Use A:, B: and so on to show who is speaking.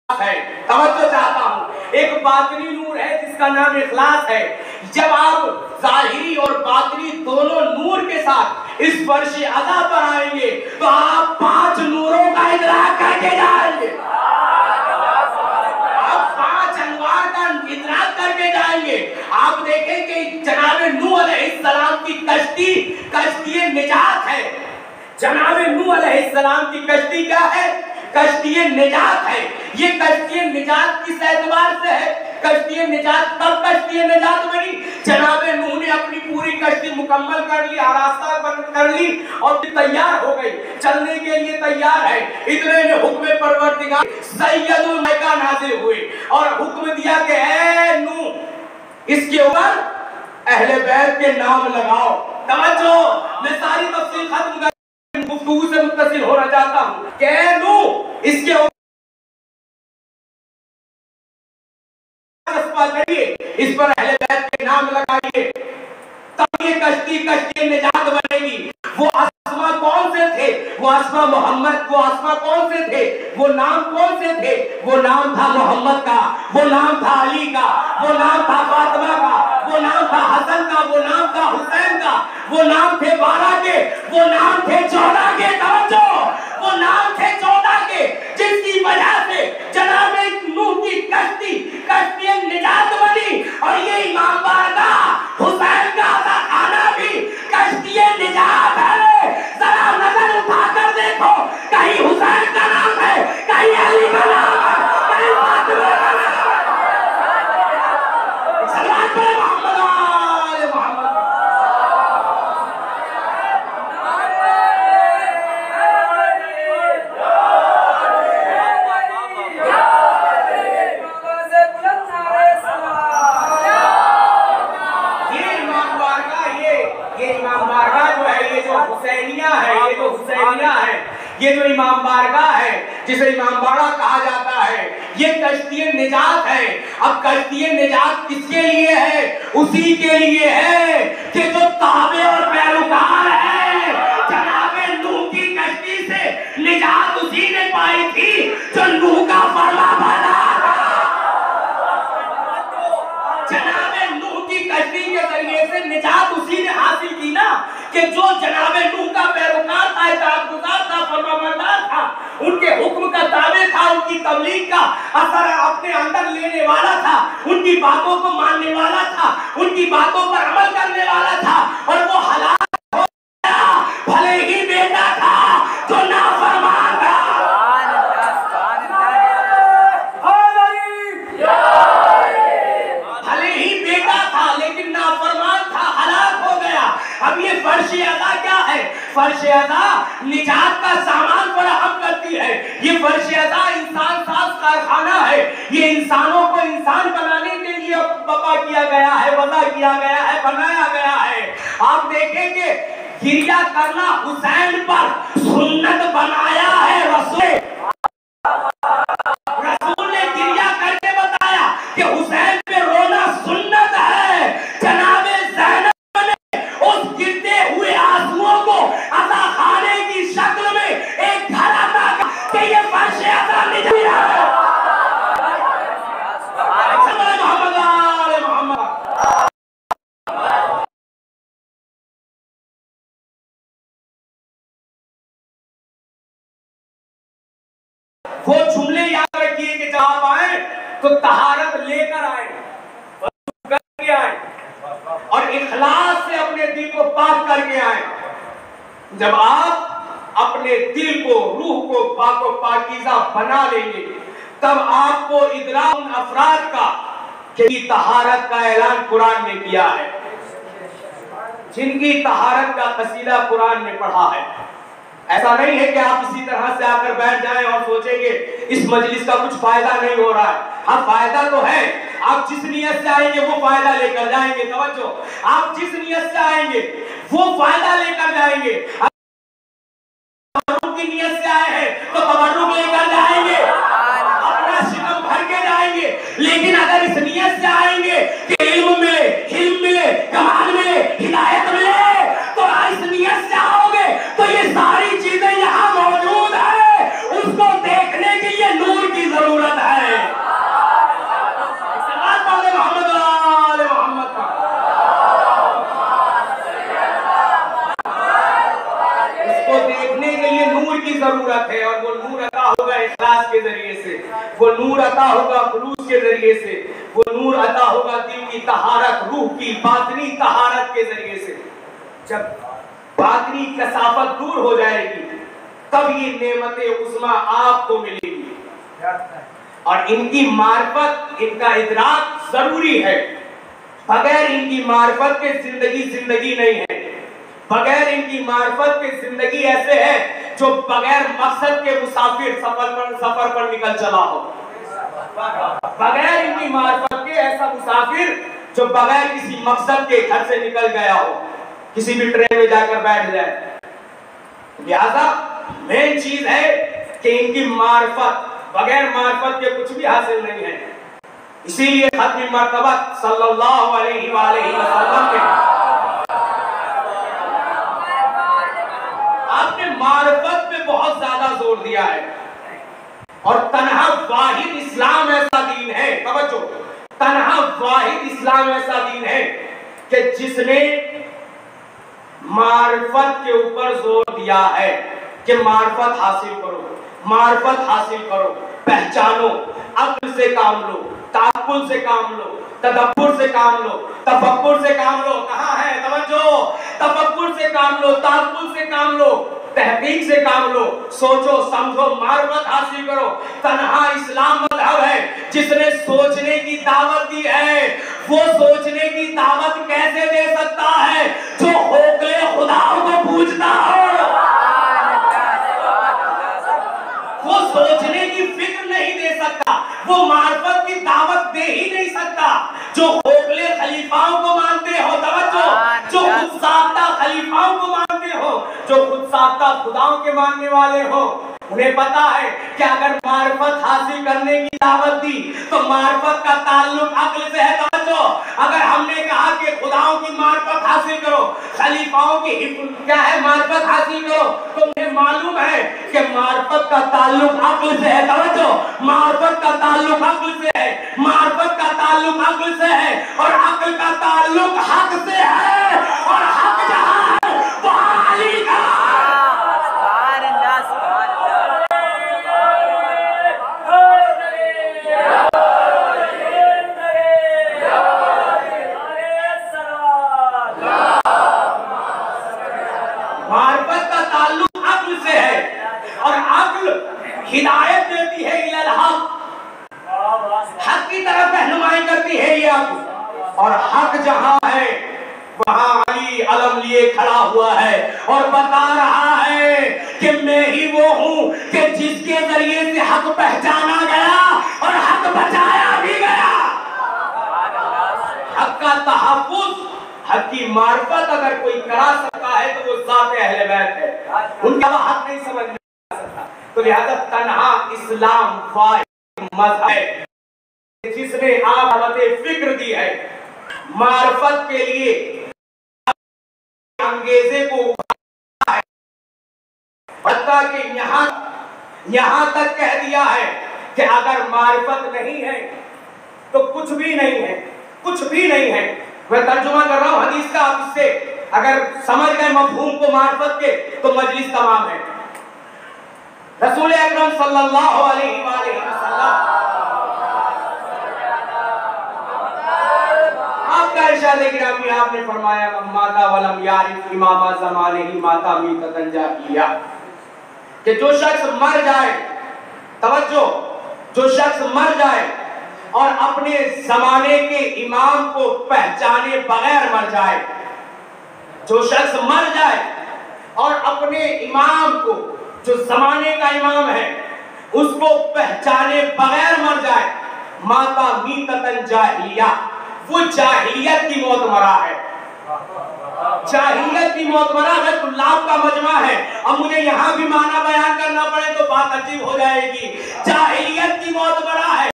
A: है। तवज्जो चाहता हूँ, एक बातिनी नूर है जिसका नाम इखलास है। जब आप ज़ाहिरी और बातिनी दोनों नूर के साथ इस फर्श अज़ा पर आएंगे तो आप 5 नूरों का इदराक करके जाएंगे। आप 5 अनवार का इदराक करके जाएंगे। आप देखें कि जनाब नूह अलैहिस्सलाम की कश्ती निजात है। जनाब नूह अलैहिस्सलाम की कश्ती क्या है? कश्ती निजात है। ये कश्ती निजात किस एतबार से है? कश्ती निजात कब कश्ती निजात बनी? जनाब नूह ने अपनी पूरी कश्ती मुकम्मल कर ली, आरास्ता बंद कर ली और तैयार हो गई, चलने के लिए तैयार है। इतने में हुक्म परवरदिगार सैयदुल मलाइका नाज़िल हुए और हुक्म दिया कि ऐ नूह, इसके ऊपर अहले बैत के नाम लगाओ। तवज्जो, मैं सारी तफसील खत्म कर गुफ्तगू से मुत्तसिल होना चाहता हूँ। ऐ नूह, इसके ऊपर इस पर अहले बैत के नाम लगाइए, तब ये कश्ती निजात बनेगी। वो आसमा कौन से थे? वो आसमा मोहम्मद। वो आसमा कौन से थे? वो नाम कौन से थे? वो नाम था मोहम्मद का, वो नाम था अली का, वो नाम था फातिमा का, वो नाम था हसन का, वो नाम था हुसैन का, वो नाम थे 12 के, वो नाम थे 14 के। तवज्जो, वो नाम थे 14 के, जिसकी वजह से जनाब नूह की कश्ती निजात बनी। और ये इमाम बारगाह हुसैन का खाना भी कश्ती निजात है। जरा नजर उठाकर देखो, कहीं हुसैन का नाम है, कहीं अली का नाम है, कहीं फातिमा का नाम है। सल्लल्लाहु अलैहि मोहम्मद। ये जो इमाम बारगाह है, जिसे इमाम बाड़ा कहा जाता है, ये कश्ती निजात है। अब कश्ती निजात किसके लिए है? उसी के लिए है कि जो ताबे और पैरोकार है। जनाबे नूह की कश्ती से निजात उसी ने पाई थी जो नूह का फरमाबरदार था। जनाबे नूह की कश्ती के जरिए से निजात उसी ने हासिल की ना, कि जो जनाबे नूह का पैरोकार था, इताअतगुज़ार था, फरमाबरदार था, उनके हुक्म का ताबे था, उनकी तबलीग का असर अपने अंदर लेने वाला था, उनकी बातों को मानने वाला था, उनकी बातों पर अमल करने वाला था। और वो हलाक हो गया, भले ही बेटा था जो नाफरमान था। भले ही बेटा था लेकिन नाफरमान था, हलाक हो गया। अब ये फर्श अदा क्या है? फर्श अदा निजात का सामान फराहम करती है। ये फर्श अदा इंसान साज कारखाना है। ये इंसानों को इंसान बनाने के लिए बपा किया गया है, वज़ा किया गया है, बनाया गया है। आप देखेंगे गिरिया करना हुसैन पर सुन्नत बनाया है। रसूल ने गिरिया करके बताया कि हुसैन पे रोना सुन्नत है। जनाबे ज़ैनब ने उस गिरते हुए आंसुओं को अज़ा खाने की शक्ल में एक घर अता कि ये फर्श अज़ा निजात है। वो जुमले याद रखिए कि जब आप आए तो तहारत लेकर आए, करके आए और इखलास से अपने दिल को पाक करके आए। जब आप अपने दिल को, रूह को पाको पाकीज़ा बना लेंगे, तब आपको इदराक उन अफराद का कि तहारत का ऐलान कुरान ने किया है, जिनकी तहारत का कसीदा कुरान ने पढ़ा है। ऐसा नहीं है कि आप इसी तरह से आकर बैठ जाएं और सोचेंगे इस मजलिस का कुछ फायदा नहीं हो रहा है। हाँ, फायदा तो है। आप जिस नियत से आएंगे वो फायदा लेकर जाएंगे। तवज्जो, आप जिस नियत से आएंगे वो फायदा लेकर जाएंगे। तबर्रुक की नियत से आए हैं तो तबर्रुक लेकर जाएंगे, अपना शिकम भर के जाएंगे। लेकिन अगर इस नियत से आएंगे कि इल्म मिले, हिल्म मिले, कमाल मिले, हिदायत मिले, तो इस नियत से आओगे तो ये सारी चीजें यहाँ मौजूद है। उसको देखने के लिए नूर की जरूरत है। वो नूर अता होगा खुलूस के जरिए से, वो नूर अता होगा दिल की तहारत, रूह की बातनी तहारत के जरिए से। जब बातनी कसाफत दूर हो जाएगी तब ये नेमतें उस्मा आपको मिलेगी। और इनकी मार्फत, इनका इदराक जरूरी है। बगैर इनकी मार्फत के जिंदगी नहीं है। बगैर इनकी मार्फत के जिंदगी ऐसे है जो बगैर मकसद के मुसाफिर सफर पर निकल चला हो। बगैर इनकी मार्फत के ऐसा मुसाफिर जो बगैर किसी मकसद के घर से निकल गया हो, किसी भी ट्रेन में जाकर बैठ जाए। लिहाजा मेन चीज है कि इनकी मार्फत, बगैर मार्फत के कुछ भी हासिल नहीं है। इसीलिए खत्म मर्तबा सल्लल्लाहु अलैहि वसल्लम के आपने मार्फत पे बहुत ज्यादा जोर दिया है। और तन्हा वाहिद इस्लाम ऐसा दीन है, तवज्जो, तन्हा वाहिद इस्लाम ऐसा दीन है कि जिसने मार्फत के ऊपर जोर दिया है कि मार्फत हासिल करो, मार्फत हासिल करो, पहचानो, अक्ल से काम लो, ताकुल से काम लो, तदब्बुर से काम लो, तफक्कुर से काम लो। कहाँ है तवज्जो? तफक्कुर से काम लो, ताकुल से काम लो, तहकीक से काम लो, सोचो समझो, मार्फत हासिल करो। तन्हा इस्लाम मजहब है जिसने सोचने की दावत दी है। वो सोचने की दावत कैसे दे सकता है जो होकले खुदाओं को पूजता हो? वो सोचने की फिक्र नहीं दे सकता, वो मार्फत की दावत दे ही नहीं सकता जो होकले खलीफाओं को मानते हो। तवज्जो, जो खुद साख्ता खलीफाओं को मानते हो, जो खुद साख्ता खुदाओं के मानने वाले हो। उन्हें पता है कि अगर मार्फत हासिल करने की दावत दी तो मार्फत का ताल्लुक अक्ल से है। तवज्जो, अगर हमने कहा कि खुदाओं की मार्फत हासिल करो, खलीफाओं की क्या है मार्फत हासिल करो, तो उन्हें मालूम है कि मार्फत का ताल्लुक अक्ल से है। तवज्जो, मार्फत का ताल्लुक अक्ल से है, मार्फत का ताल्लुक अक्ल से है और अक्ल का ताल्लुक हक से है। और हक जहां है वहां अली का हिदायत देती है इलल हक, हक की तरफ रहनुमाई करती है ये हक। और हक जहां है वहां अली अलम लिए खड़ा हुआ है और बता रहा है कि मैं ही वो हूं कि जिसके जरिए से हक पहचाना गया और हक बचाया भी गया। हक का तहफ्फुज़, हक की मार्फत अगर कोई करा सकता है तो वो ज़ात अहले बैत है, उनका हक नहीं समझ में आ सकता। तो लिहाजा तन्हा इस्लाम वाहिद मज़हब है जिसने आपको फिक्र दी है मार्फत के लिए, अंगेजे को उठाया है, हत्ता कि यहां तक कह दिया है कि अगर मार्फत नहीं है तो कुछ भी नहीं है, कुछ भी नहीं है। मैं तर्जुमा कर रहा हूं हदीस का, आप इससे अगर समझ गए मफहूम को मार्फत के तो मजलिस तमाम है। रसूल अकरम सल्लल्लाहु अलैहि वसल्लम आपका इरशाद गिरामी, आपने फरमाया माता वलम यारिफ इमामा ज़माने ही माता मीततन जाहिलिया, कि जो शख्स मर जाए, तवज्जो, जो शख्स मर जाए और अपने जमाने के इमाम को पहचाने बगैर मर जाए, जो शख्स मर जाए और अपने इमाम को, जो जमाने का इमाम है, उसको पहचाने बगैर मर जाए, माता मीततन जाहिलिया, वो जाहिलियत की मौत मरा है। जाहिलियत की मौत मरा है। तुल्लाब का मजमा है, अब मुझे यहाँ भी माना बयान करना पड़े तो बात अजीब हो जाएगी। जाहिलियत की मौत मरा है।